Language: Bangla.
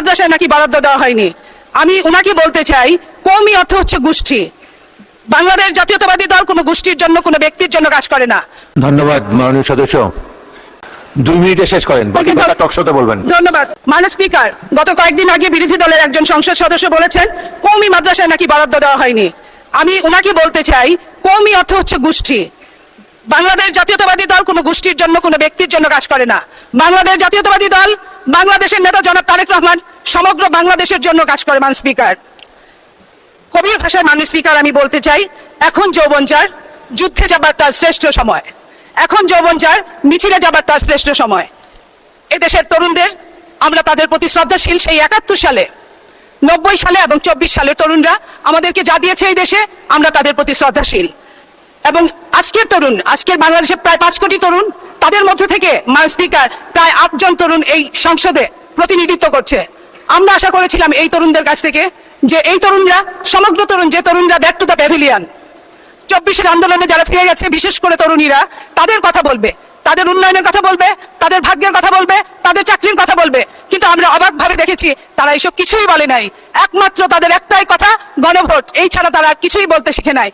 মাদ্রাসায় নাকি বরাদ্দ দেওয়া হয়নি। আমি ওনাকে বলতে চাই, কওমি অর্থ হচ্ছে গোষ্ঠী। বাংলাদেশ জাতীয়তাবাদী দল কোনো গোষ্ঠীর জন্য, কোনো ব্যক্তির জন্য কাজ করে না। ধন্যবাদ মাননীয় সদস্য, 2 মিনিটে শেষ করেন, বাকি কথা টক শোতে বলবেন। ধন্যবাদ মাননীয় স্পিকার। গত কয়েকদিন আগে বিরোধী দলের একজন সংসদ সদস্য বলেছেন কওমি মাদ্রাসায় নাকি বরাদ্দ দেওয়া হয়নি। আমি ওনাকে বলতে চাই, কওমি অর্থ হচ্ছে গোষ্ঠী। বাংলাদেশ জাতীয়তাবাদী দল কোনো গোষ্ঠীর জন্য, কোনো ব্যক্তির জন্য কাজ করে না। বাংলাদেশ জাতীয়তাবাদী দল, বাংলাদেশের নেতা জনাব তারেক রহমান সমগ্র বাংলাদেশের জন্য কাজ করে। মাননীয় স্পিকার, কবির ভাষায় মাননীয় স্পিকার আমি বলতে চাই, এখন যৌবন যার, যুদ্ধে যাবার তার শ্রেষ্ঠ সময়। এখন যৌবন যার, মিছিলে যাবার তার শ্রেষ্ঠ সময়। এদেশের তরুণদের আমরা তাদের প্রতি শ্রদ্ধাশীল। সেই 71 সালে, 90 সালে এবং 24 সালের তরুণরা আমাদেরকে যা দিয়েছে এই দেশে, আমরা তাদের প্রতি শ্রদ্ধাশীল। এবং আজকের তরুণ, আজকের বাংলাদেশে প্রায় 5 কোটি তরুণ, তাদের মধ্য থেকে মাননীয় স্পিকার প্রায় 8 জন তরুণ এই সংসদে প্রতিনিধিত্ব করছে। আমরা আশা করেছিলাম এই তরুণদের কাছ থেকে যে এই তরুণরা, সমগ্র তরুণ, যে তরুণরা ব্যাক টু দ্য প্যাভিলিয়ন, 24-এর আন্দোলনে যারা ফিরে গেছে, বিশেষ করে তরুণীরা, তাদের কথা বলবে, তাদের উন্নয়নের কথা বলবে, তাদের ভাগ্যের কথা বলবে, তাদের চাকরির কথা বলবে। কিন্তু আমরা অবাক ভাবে দেখেছি তারা এইসব কিছুই বলে নাই। একমাত্র তাদের একটাই কথা, গণভোট। এই ছাড়া তারা কিছুই বলতে শিখে নাই।